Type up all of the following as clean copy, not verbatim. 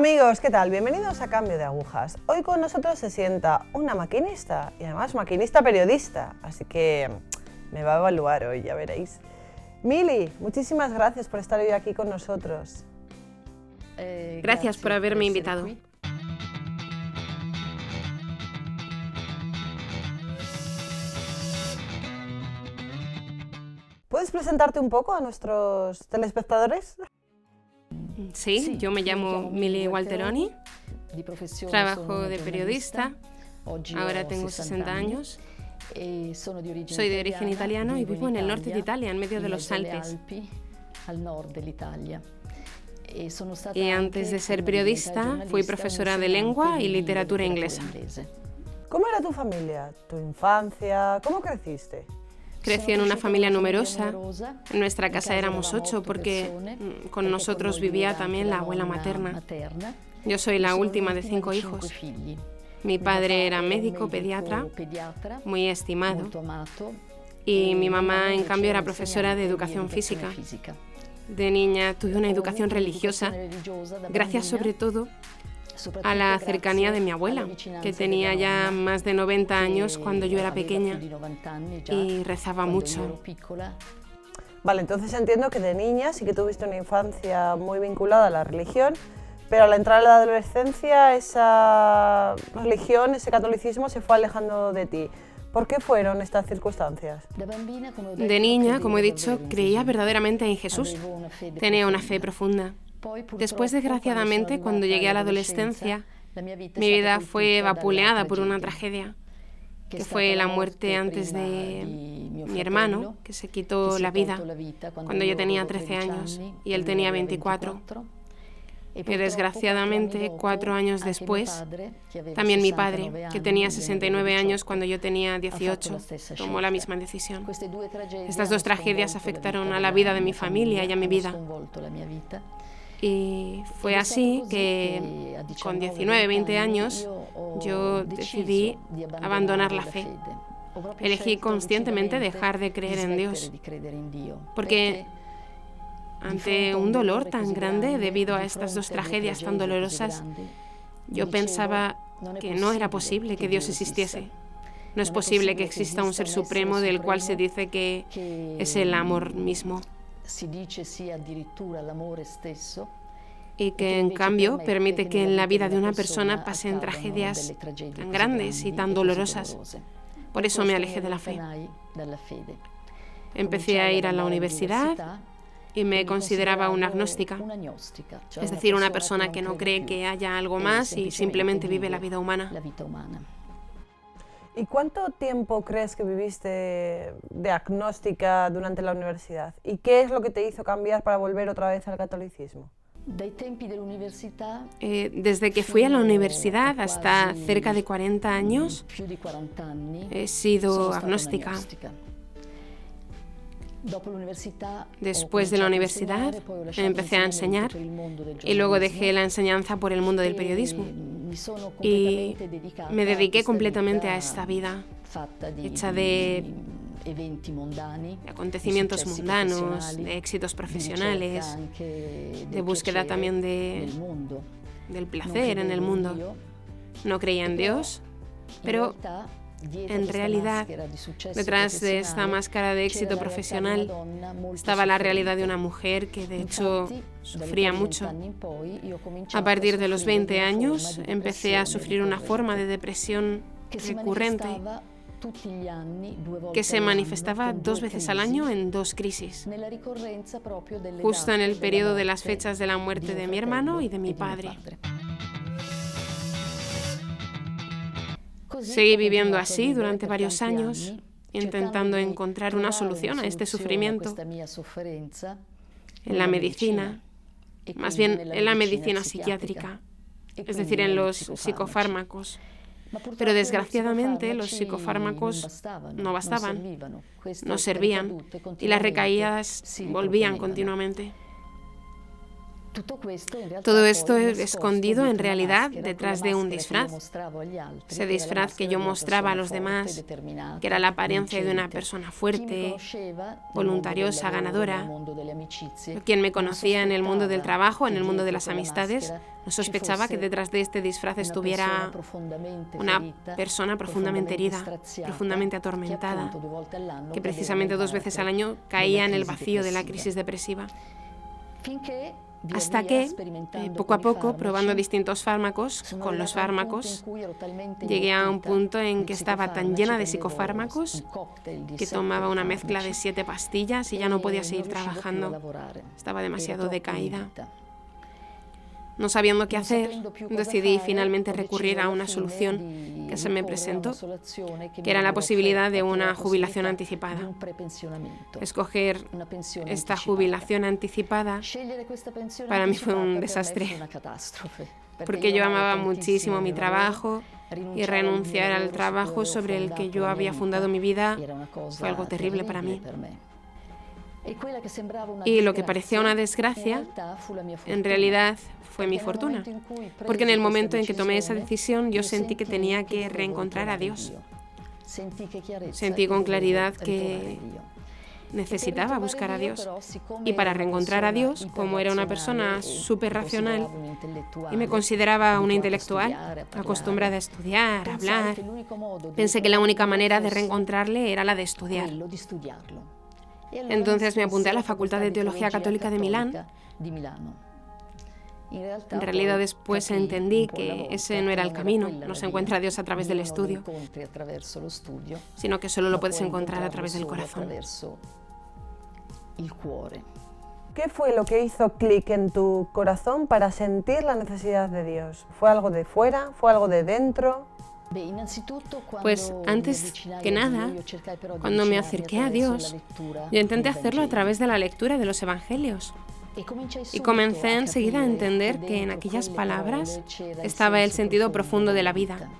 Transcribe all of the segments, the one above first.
Amigos, ¿qué tal? Bienvenidos a Cambio de Agujas. Hoy con nosotros se sienta una maquinista y además maquinista periodista, así que me va a evaluar hoy, ya veréis. Mili, muchísimas gracias por estar hoy aquí con nosotros. Gracias por haberme invitado. ¿Puedes presentarte un poco a nuestros telespectadores? Sí, yo me llamo Mili Walteroni, trabajo de periodista, ahora tengo 60 años, soy de origen italiano y vivo en el norte de Italia, en medio de los Alpes. Y antes de ser periodista, fui profesora de lengua y literatura inglesa. ¿Cómo era tu familia, tu infancia? ¿Cómo creciste? Crecí en una familia numerosa. En nuestra casa éramos 8 porque con nosotros vivía también la abuela materna. Yo soy la última de 5 hijos. Mi padre era médico pediatra, muy estimado, y mi mamá, en cambio, era profesora de educación física. De niña tuve una educación religiosa, gracias sobre todo a la cercanía de mi abuela, que tenía ya más de 90 años cuando yo era pequeña y rezaba mucho. Vale, entonces entiendo que de niña sí que tuviste una infancia muy vinculada a la religión, pero al entrar a la adolescencia esa religión, ese catolicismo se fue alejando de ti. ¿Por qué fueron estas circunstancias? De niña, como he dicho, creía verdaderamente en Jesús. Tenía una fe profunda. Después, desgraciadamente, cuando llegué a la adolescencia, mi vida fue vapuleada por una tragedia, que fue la muerte antes de mi hermano, que se quitó la vida cuando yo tenía 13 años y él tenía 24. Y desgraciadamente, 4 años después, también mi padre, que tenía 69 años cuando yo tenía 18, tomó la misma decisión. Estas dos tragedias afectaron a la vida de mi familia y a mi vida. Y fue así que con 19, 20 años yo decidí abandonar la fe. Elegí conscientemente dejar de creer en Dios, porque ante un dolor tan grande debido a estas dos tragedias tan dolorosas, yo pensaba que no era posible que Dios existiese. No es posible que exista un ser supremo del cual se dice que es el amor mismo. Y que en cambio permite que en la vida de una persona pasen tragedias tan grandes y tan dolorosas. Por eso me alejé de la fe. Empecé a ir a la universidad y me consideraba una agnóstica, es decir, una persona que no cree que haya algo más y simplemente vive la vida humana. ¿Y cuánto tiempo crees que viviste de agnóstica durante la universidad? ¿Y qué es lo que te hizo cambiar para volver otra vez al catolicismo? Desde que fui a la universidad hasta cerca de 40 años he sido agnóstica. Después de la universidad empecé a enseñar y luego dejé la enseñanza por el mundo del periodismo y me dediqué completamente a esta vida hecha de acontecimientos mundanos, de éxitos profesionales, de búsqueda también del placer en el mundo. No creía en Dios, pero en realidad, detrás de esta máscara de éxito profesional estaba la realidad de una mujer que de hecho sufría mucho. A partir de los 20 años empecé a sufrir una forma de depresión recurrente que se manifestaba 2 veces al año en 2 crisis, justo en el periodo de las fechas de la muerte de mi hermano y de mi padre. Seguí viviendo así durante varios años, intentando encontrar una solución a este sufrimiento en la medicina, más bien en la medicina psiquiátrica, es decir, en los psicofármacos. Pero desgraciadamente los psicofármacos no bastaban, no servían y las recaídas volvían continuamente. Todo esto escondido en realidad detrás de un disfraz. Ese disfraz que yo mostraba a los demás, que era la apariencia de una persona fuerte, voluntariosa, ganadora. Quien me conocía en el mundo del trabajo, en el mundo de las amistades, no sospechaba que detrás de este disfraz estuviera una persona profundamente herida, profundamente atormentada, que precisamente 2 veces al año caía en el vacío de la crisis depresiva. Hasta que, poco a poco, probando distintos fármacos, con los fármacos, llegué a un punto en que estaba tan llena de psicofármacos que tomaba una mezcla de 7 pastillas y ya no podía seguir trabajando. Estaba demasiado decaída. No sabiendo qué hacer, decidí finalmente recurrir a una solución que se me presentó, que era la posibilidad de una jubilación anticipada. Escoger esta jubilación anticipada para mí fue un desastre, porque yo amaba muchísimo mi trabajo y renunciar al trabajo sobre el que yo había fundado mi vida fue algo terrible para mí. Y lo que parecía una desgracia, en realidad fue mi fortuna, porque en el momento en que tomé esa decisión yo sentí que tenía que reencontrar a Dios. Sentí con claridad que necesitaba buscar a Dios. Y para reencontrar a Dios, como era una persona súper racional y me consideraba una intelectual, acostumbrada a estudiar, a hablar, pensé que la única manera de reencontrarle era la de estudiar. Entonces me apunté a la Facultad de Teología Católica de Milán. En realidad después entendí que ese no era el camino, no se encuentra a Dios a través del estudio, sino que solo lo puedes encontrar a través del corazón. ¿Qué fue lo que hizo clic en tu corazón para sentir la necesidad de Dios? ¿Fue algo de fuera? ¿Fue algo de dentro? Pues antes que nada, cuando me acerqué a Dios, yo intenté hacerlo a través de la lectura de los Evangelios. Y comencé enseguida a entender que en aquellas palabras estaba el sentido profundo de la vida.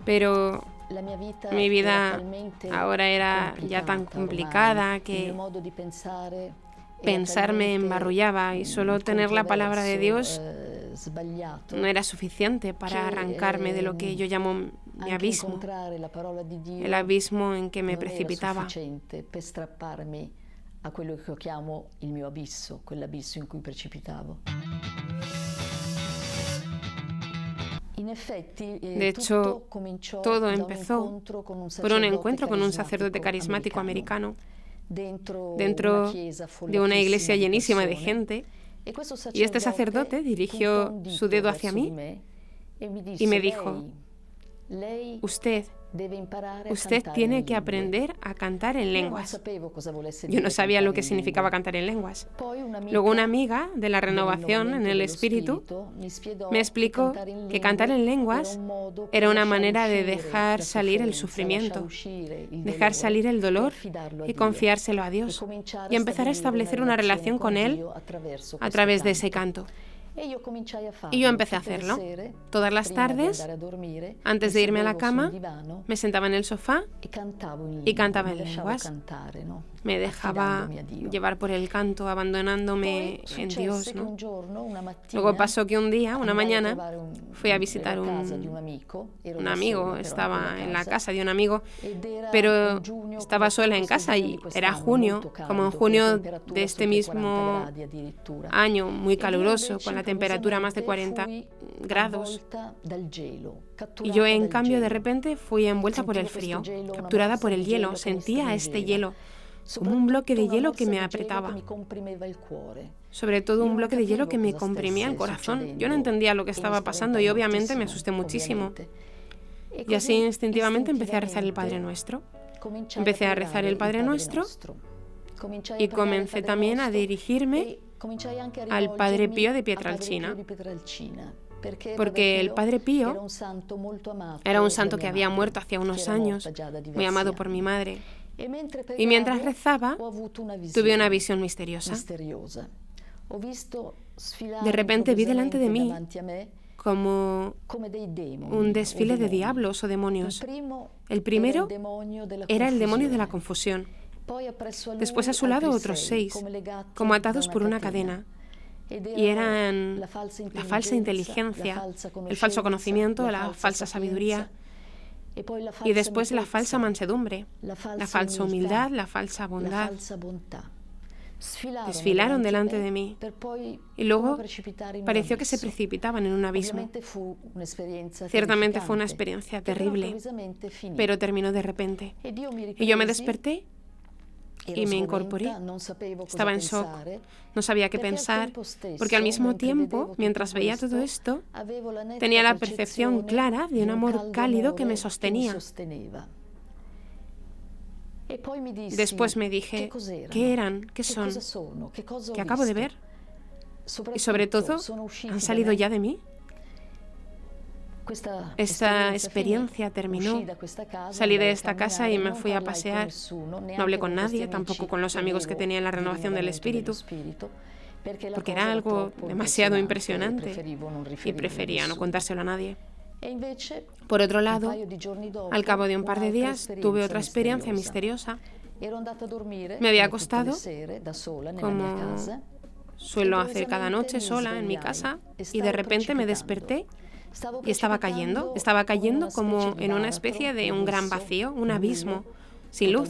Pero mi vida ahora era ya tan complicada que pensar me embarrullaba y solo tener la palabra de Dios no era suficiente para arrancarme de lo que yo llamo mi abismo, el abismo en que me precipitaba. A quello che io chiamo il mio abisso, quell'abisso in cui precipitavo. De hecho, todo empezó por un encuentro con un sacerdote carismático americano dentro de una iglesia llenísima de gente, y este sacerdote dirigió su dedo hacia mí y me dijo: Usted tiene que aprender a cantar en lenguas. Yo no sabía lo que significaba cantar en lenguas. Luego una amiga de la renovación en el espíritu me explicó que cantar en lenguas era una manera de dejar salir el sufrimiento, dejar salir el dolor y confiárselo a Dios y empezar a establecer una relación con Él a través de ese canto. Y yo empecé a hacerlo. Todas las tardes, antes de irme a la cama, me sentaba en el sofá y cantaba en lenguas. Me dejaba llevar por el canto, abandonándome en Dios, ¿no? Luego pasó que un día, una mañana, fui a visitar un amigo. Estaba en la casa de un amigo, pero estaba sola en casa y era junio, como en junio de este mismo año, muy caluroso, con la temperatura más de 40 grados. Y yo, en cambio, de repente fui envuelta por el frío, capturada por el hielo. Sentía este hielo, como un bloque de hielo que me apretaba. Sobre todo un bloque de hielo que me comprimía el corazón. Yo no entendía lo que estaba pasando y obviamente me asusté muchísimo. Y así instintivamente empecé a rezar el Padre Nuestro. Empecé a rezar el Padre Nuestro y comencé también a dirigirme al Padre Pío de Pietrelcina, porque el Padre Pío era un santo que había muerto hacía unos años, muy amado por mi madre. Y mientras rezaba, tuve una visión misteriosa. De repente vi delante de mí como un desfile de diablos o demonios. El primero era el demonio de la confusión. Después a su lado otros 6, como atados por una cadena. y eran la falsa inteligencia, el falso conocimiento, la falsa sabiduría, y después la falsa mansedumbre, la falsa humildad, la falsa bondad. Desfilaron delante de mí y luego pareció que se precipitaban en un abismo. Ciertamente fue una experiencia terrible, pero terminó de repente. Y yo me desperté y me incorporé. Estaba en shock, no sabía qué pensar, porque al mismo tiempo, mientras veía todo esto, tenía la percepción clara de un amor cálido que me sostenía. Después me dije, ¿qué eran? ¿Qué son? ¿Qué acabo de ver? Y sobre todo, ¿han salido ya de mí? Esta experiencia terminó. Salí de esta casa y me fui a pasear. No hablé con nadie, tampoco con los amigos que tenía en la renovación del espíritu, porque era algo demasiado impresionante y prefería no contárselo a nadie. Por otro lado, al cabo de un par de días, tuve otra experiencia misteriosa. Me había acostado, como suelo hacer cada noche sola en mi casa, y de repente me desperté y estaba cayendo como en una especie de un gran vacío, un abismo, sin luz,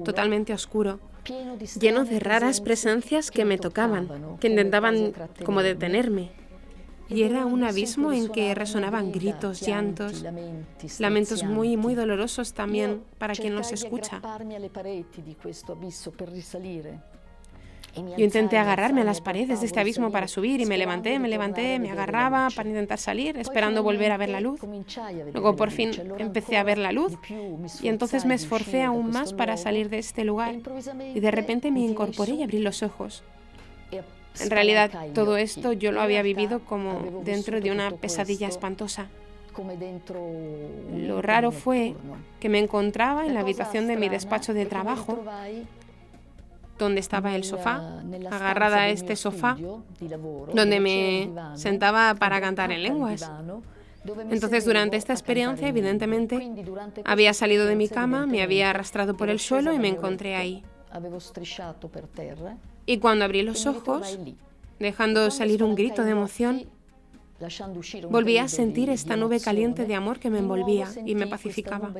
totalmente oscuro, lleno de raras presencias que me tocaban, que intentaban como detenerme. Y era un abismo en que resonaban gritos, llantos, lamentos muy, muy dolorosos también para quien los escucha. Yo intenté agarrarme a las paredes de este abismo para subir y me levanté, me agarraba para intentar salir, esperando volver a ver la luz. Luego por fin empecé a ver la luz y entonces me esforcé aún más para salir de este lugar y de repente me incorporé y abrí los ojos. En realidad, todo esto yo lo había vivido como dentro de una pesadilla espantosa. Lo raro fue que me encontraba en la habitación de mi despacho de trabajo, donde estaba el sofá, agarrada a este sofá, donde me sentaba para cantar en lenguas. Entonces, durante esta experiencia, evidentemente, había salido de mi cama, me había arrastrado por el suelo y me encontré ahí. Y cuando abrí los ojos, dejando salir un grito de emoción, volví a sentir esta nube caliente de amor que me envolvía y me pacificaba.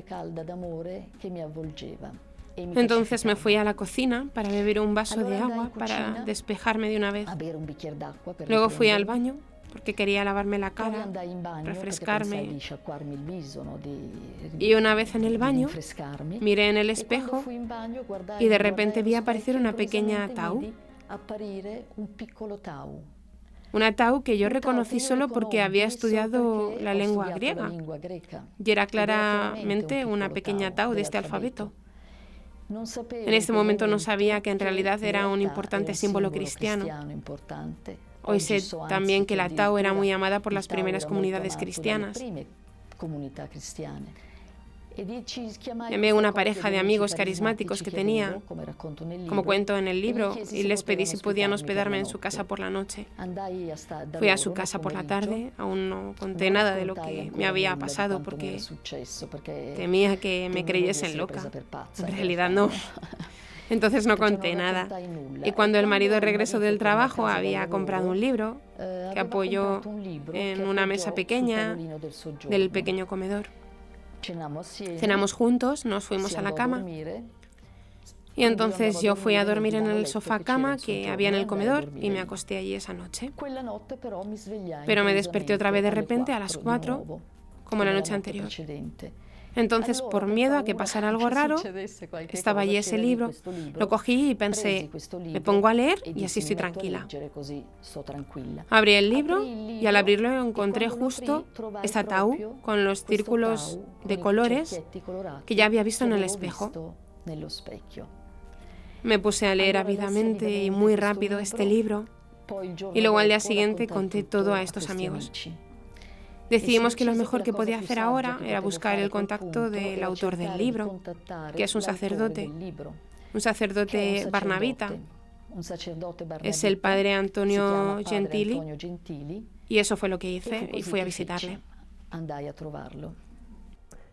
Entonces me fui a la cocina para beber un vaso de agua para despejarme de una vez. Luego fui al baño porque quería lavarme la cara, refrescarme. Y una vez en el baño, miré en el espejo y de repente vi aparecer una pequeña Tau. Una Tau que yo reconocí solo porque había estudiado la lengua griega. Y era claramente una pequeña Tau de este alfabeto. En este momento no sabía que en realidad era un importante símbolo cristiano. Hoy sé también que la Tau era muy amada por las primeras comunidades cristianas. Llamé a una pareja de amigos carismáticos que tenía, como cuento en el libro, y les pedí si podían hospedarme en su casa por la noche. Fui a su casa por la tarde, aún no conté nada de lo que me había pasado porque temía que me creyesen loca. En realidad no. Entonces no conté nada. Y cuando el marido regresó del trabajo, había comprado un libro que apoyó en una mesa pequeña del pequeño comedor. Cenamos juntos, nos fuimos a la cama y entonces yo fui a dormir en el sofá cama que había en el comedor y me acosté allí esa noche. Pero me desperté otra vez de repente a las 4, como la noche anterior. Entonces, por miedo a que pasara algo raro, estaba allí ese libro, lo cogí y pensé, me pongo a leer y así estoy tranquila. Abrí el libro y al abrirlo encontré justo esa Tau con los círculos de colores que ya había visto en el espejo. Me puse a leer ávidamente y muy rápido este libro y luego al día siguiente conté todo a estos amigos. Decidimos que lo mejor que podía hacer ahora era buscar el contacto del autor del libro, que es un sacerdote barnabita. Es el padre Antonio Gentili, y eso fue lo que hice, y fui a visitarle.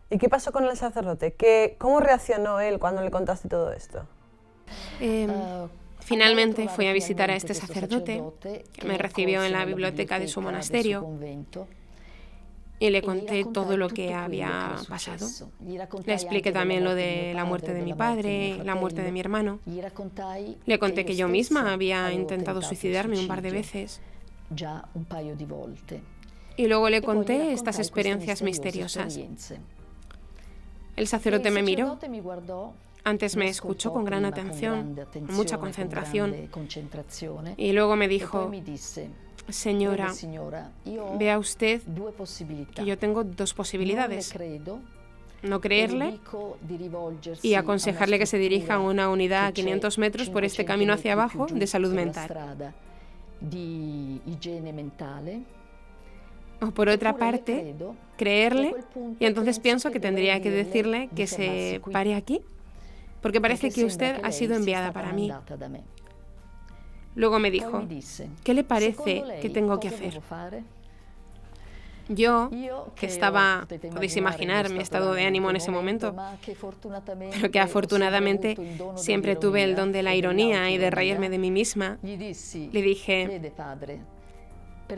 ¿Y qué pasó con el sacerdote? ¿Cómo reaccionó él cuando le contaste todo esto? Finalmente fui a visitar a este sacerdote que me recibió en la biblioteca de su monasterio y le conté todo lo que había pasado. Le expliqué también lo de la muerte de mi padre, la muerte de mi hermano. Le conté que yo misma había intentado suicidarme un par de veces. Y luego le conté estas experiencias misteriosas. El sacerdote me miró. Antes me escuchó con gran atención, con mucha concentración. Y luego me dijo: Señora, vea usted que yo tengo dos posibilidades. No creerle y aconsejarle que se dirija a una unidad a 500 metros por este camino hacia abajo de salud mental. O por otra parte, creerle, y entonces pienso que tendría que decirle que se pare aquí, porque parece que usted ha sido enviada para mí. Luego me dijo: ¿qué le parece que tengo que hacer? Yo, que estaba, podéis imaginar mi estado de ánimo en ese momento, pero que afortunadamente siempre tuve el don de la ironía y de reírme de mí misma, le dije: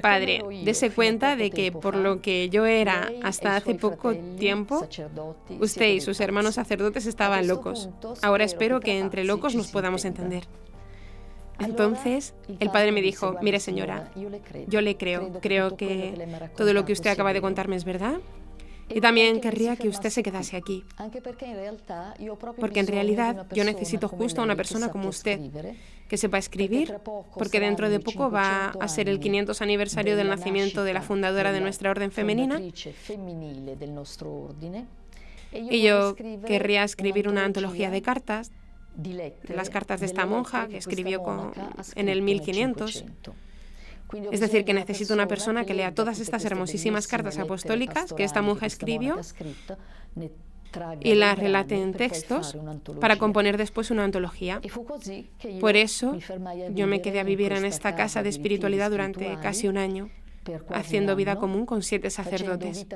Padre, dese cuenta de que por lo que yo era hasta hace poco tiempo, usted y sus hermanos sacerdotes estaban locos. Ahora espero que entre locos nos podamos entender. Entonces, el padre me dijo: mire, señora, yo le creo que todo lo que usted acaba de contarme es verdad, y también querría que usted se quedase aquí, porque en realidad yo necesito justo a una persona como usted, que sepa escribir, porque dentro de poco va a ser el 500 aniversario del nacimiento de la fundadora de nuestra orden femenina, y yo querría escribir una antología de cartas, de las cartas de esta monja que escribió en el 1500. Es decir, que necesito una persona que lea todas estas hermosísimas cartas apostólicas que esta monja escribió y las relate en textos para componer después una antología. Por eso yo me quedé a vivir en esta casa de espiritualidad durante casi un año, haciendo vida común con 7 sacerdotes.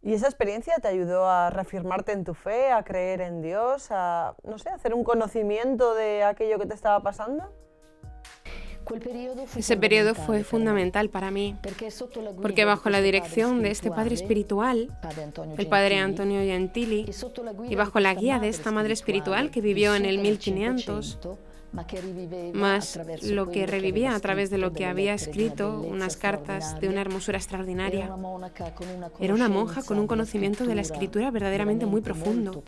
¿Y esa experiencia te ayudó a reafirmarte en tu fe, a creer en Dios, a, no sé, hacer un conocimiento de aquello que te estaba pasando? Ese periodo fue fundamental para mí, porque bajo la dirección de este padre espiritual, el padre Antonio Gentili, y bajo la guía de esta madre espiritual que vivió en el 1500, más lo que revivía a través de lo que había escrito, unas cartas de una hermosura extraordinaria. Era una monja con un conocimiento de la escritura verdaderamente muy profundo,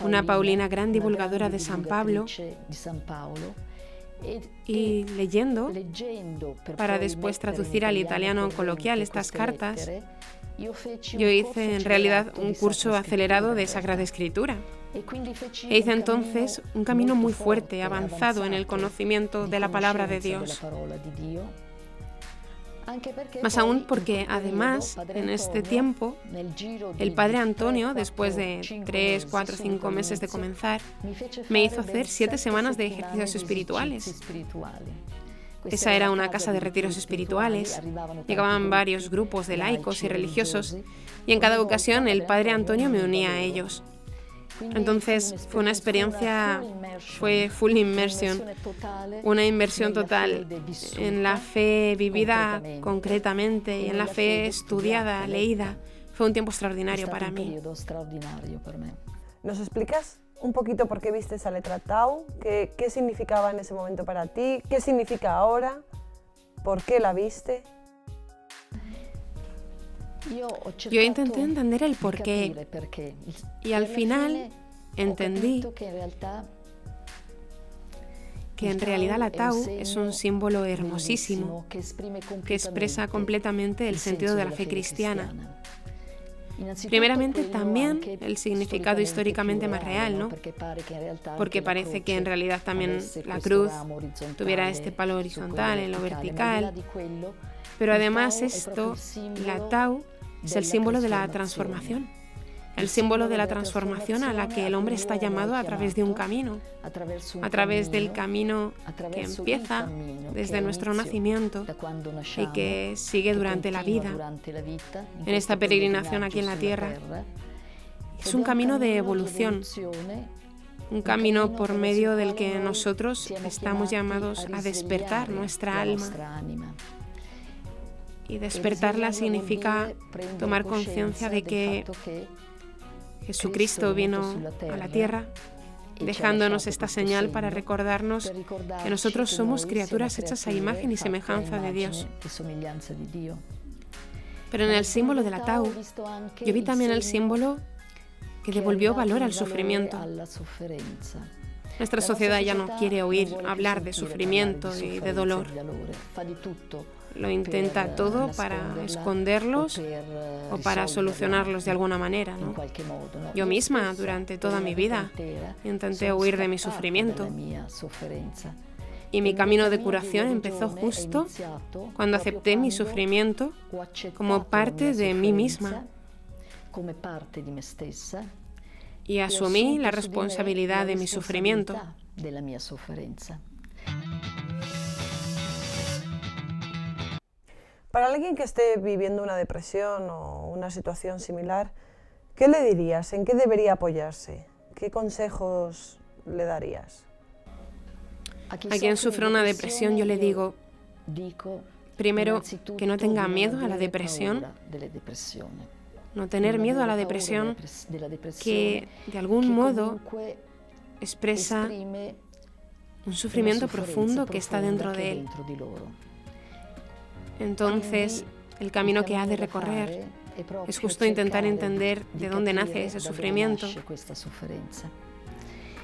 una Paulina gran divulgadora de San Pablo, y leyendo, para después traducir al italiano coloquial estas cartas, yo hice en realidad un curso acelerado de Sagrada Escritura. E hice entonces un camino muy fuerte, avanzado en el conocimiento de la palabra de Dios. Más aún porque, además, en este tiempo, el padre Antonio, después de 3, 4, 5 meses de comenzar, me hizo hacer 7 semanas de ejercicios espirituales. Esa era una casa de retiros espirituales. Llegaban varios grupos de laicos y religiosos, y en cada ocasión el padre Antonio me unía a ellos. Entonces fue una experiencia, fue full immersion, una inmersión total en la fe vivida concretamente y en la fe estudiada, leída. Fue un tiempo extraordinario para mí. ¿Nos explicas un poquito por qué viste esa letra Tau? ¿Qué significaba en ese momento para ti? ¿Qué significa ahora? ¿Por qué la viste? Yo intenté entender el porqué y al final entendí que en realidad la Tau es un símbolo hermosísimo que expresa completamente el sentido de la fe cristiana. Primeramente también el significado históricamente más real, ¿no? Porque parece que en realidad también la cruz tuviera este palo horizontal en lo vertical, pero además esto, la Tau, es el símbolo de la transformación, el símbolo de la transformación a la que el hombre está llamado a través de un camino, a través del camino que empieza desde nuestro nacimiento y que sigue durante la vida, en esta peregrinación aquí en la tierra, Es un camino de evolución, un camino por medio del que nosotros estamos llamados a despertar nuestra alma. Y despertarla significa tomar conciencia de que Jesucristo vino a la tierra, dejándonos esta señal para recordarnos que nosotros somos criaturas hechas a imagen y semejanza de Dios. Pero en el símbolo de la Tau, yo vi también el símbolo que devolvió valor al sufrimiento. Nuestra sociedad ya no quiere oír hablar de sufrimiento y de dolor. Lo intenta todo para esconderlos o para solucionarlos de alguna manera, ¿no? Yo misma, durante toda mi vida, intenté huir de mi sufrimiento. Y mi camino de curación empezó justo cuando acepté mi sufrimiento como parte de mí misma y asumí la responsabilidad de mi sufrimiento. Para alguien que esté viviendo una depresión o una situación similar, ¿qué le dirías? ¿En qué debería apoyarse? ¿Qué consejos le darías? A quien sufre una depresión yo le digo, primero, que no tenga miedo a la depresión. No tener miedo a la depresión, que de algún modo expresa un sufrimiento profundo que está dentro de él. Entonces, el camino que ha de recorrer es justo intentar entender de dónde nace ese sufrimiento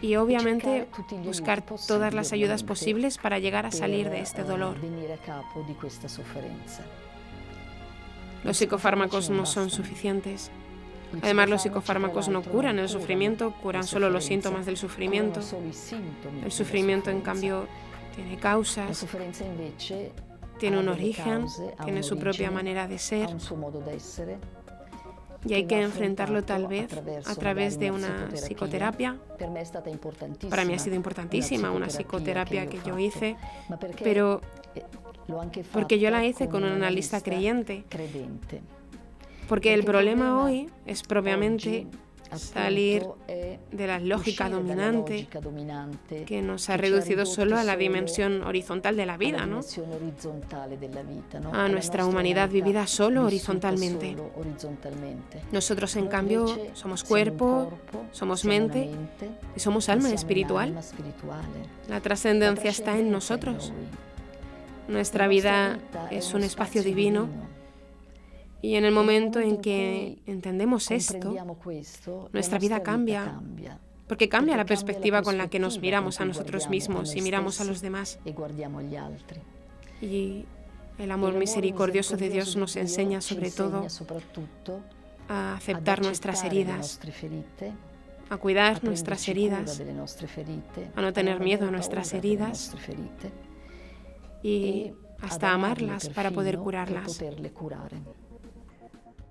y obviamente buscar todas las ayudas posibles para llegar a salir de este dolor. Los psicofármacos no son suficientes. Además, los psicofármacos no curan el sufrimiento, curan solo los síntomas del sufrimiento. El sufrimiento, en cambio, tiene causas, tiene un origen, tiene su propia manera de ser y hay que enfrentarlo tal vez a través de una psicoterapia. Para mí ha sido importantísima una psicoterapia que yo hice, pero porque yo la hice con un analista creyente. Porque el problema hoy es propiamente salir de la lógica dominante que nos ha reducido solo a la dimensión horizontal de la vida, ¿no? A nuestra humanidad vivida solo horizontalmente. Nosotros, en cambio, somos cuerpo, somos mente y somos alma espiritual. La trascendencia está en nosotros. Nuestra vida es un espacio divino. Y en el momento en que entendemos esto, nuestra vida cambia, porque cambia la perspectiva con la que nos miramos a nosotros mismos y miramos a los demás. Y el amor misericordioso de Dios nos enseña sobre todo a aceptar nuestras heridas, a cuidar nuestras heridas, a no tener miedo a nuestras heridas y hasta amarlas para poder curarlas.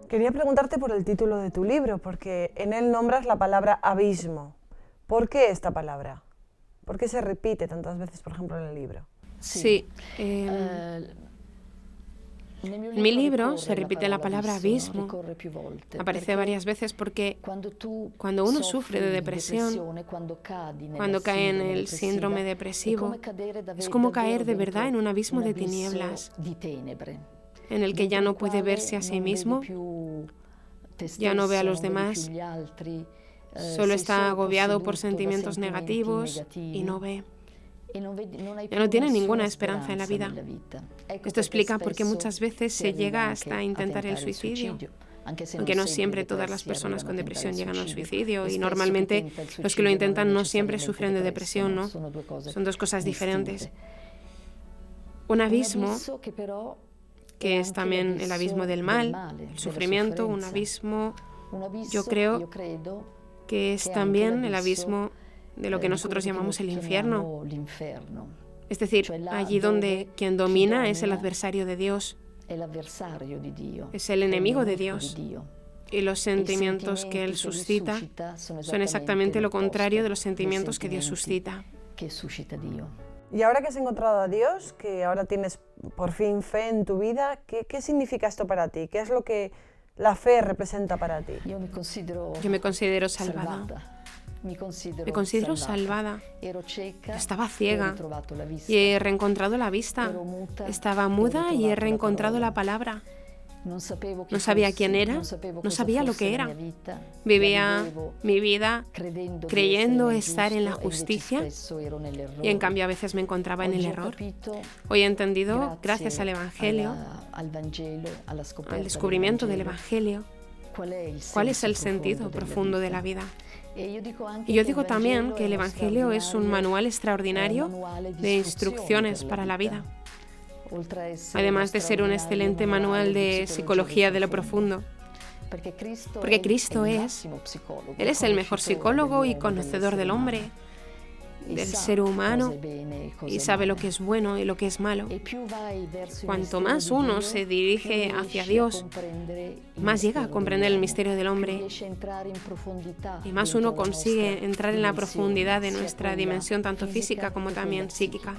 Quería preguntarte por el título de tu libro, porque en él nombras la palabra abismo. ¿Por qué esta palabra? ¿Por qué se repite tantas veces, por ejemplo, en el libro? Sí. En mi libro se repite la palabra abismo. Aparece varias veces porque cuando uno sufre de depresión, cuando cae en el síndrome depresivo, es como caer de verdad en un abismo de tinieblas, en el que ya no puede verse a sí mismo, ya no ve a los demás, solo está agobiado por sentimientos negativos y no ve. Ya no tiene ninguna esperanza en la vida. Esto explica por qué muchas veces se llega hasta intentar el suicidio. Aunque no siempre todas las personas con depresión llegan al suicidio y normalmente los que lo intentan no siempre sufren de depresión, ¿no? Son dos cosas diferentes. Un abismo, que es también el abismo del mal, el sufrimiento, un abismo, yo creo que es también el abismo de lo que nosotros llamamos el infierno. Es decir, allí donde quien domina es el adversario de Dios, es el enemigo de Dios. Y los sentimientos que Él suscita son exactamente lo contrario de los sentimientos que Dios suscita. Y ahora que has encontrado a Dios, que ahora tienes por fin fe en tu vida, ¿qué significa esto para ti? ¿Qué es lo que la fe representa para ti? Yo me considero salvada. Me considero salvada. Yo estaba ciega y he reencontrado la vista. Estaba muda y he reencontrado la palabra. No sabía quién era, no sabía lo que era. Vivía mi vida creyendo estar en la justicia y en cambio a veces me encontraba en el error. Hoy he entendido, gracias al Evangelio, al descubrimiento del Evangelio, cuál es el sentido profundo de la vida. Y yo digo también que el Evangelio es un manual extraordinario de instrucciones para la vida, además de ser un excelente manual de psicología de lo profundo. Porque Cristo Él es el mejor psicólogo y conocedor del hombre, del ser humano, y sabe lo que es bueno y lo que es malo. Cuanto más uno se dirige hacia Dios, más llega a comprender el misterio del hombre y más uno consigue entrar en la profundidad de nuestra dimensión tanto física como también psíquica.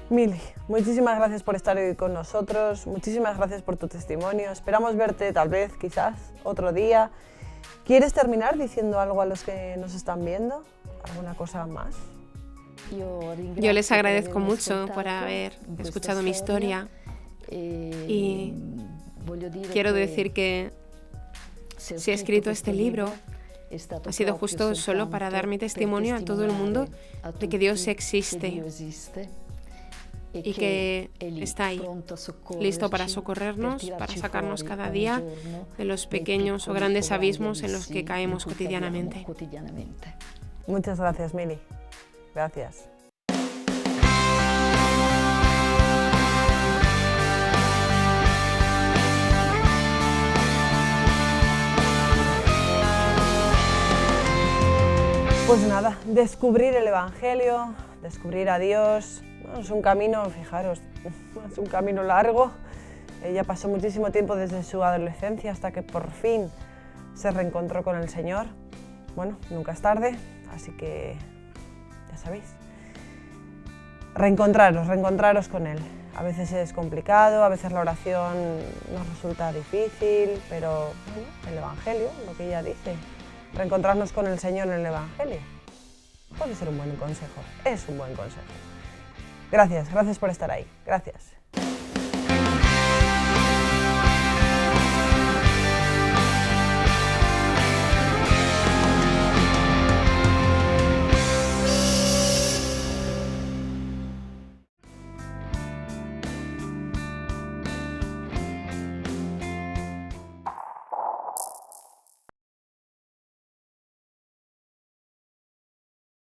Mili, muchísimas gracias por estar hoy con nosotros, muchísimas gracias por tu testimonio. Esperamos verte tal vez, quizás, otro día. ¿Quieres terminar diciendo algo a los que nos están viendo? ¿Alguna cosa más? Yo les agradezco mucho por haber escuchado mi historia y quiero decir que si he escrito este libro ha sido justo solo para dar mi testimonio a todo el mundo de que Dios existe y que está ahí, listo para socorrernos, para sacarnos cada día de los pequeños o grandes abismos en los que caemos cotidianamente. Muchas gracias, Mili. Gracias. Pues nada, descubrir el Evangelio, descubrir a Dios, bueno, es un camino, fijaros, es un camino largo. Ella pasó muchísimo tiempo desde su adolescencia hasta que por fin se reencontró con el Señor. Bueno, nunca es tarde, así que ya sabéis. Reencontraros con Él. A veces es complicado, a veces la oración nos resulta difícil, pero bueno, el Evangelio, lo que ella dice, reencontrarnos con el Señor en el Evangelio, puede ser un buen consejo, es un buen consejo. Gracias por estar ahí, gracias.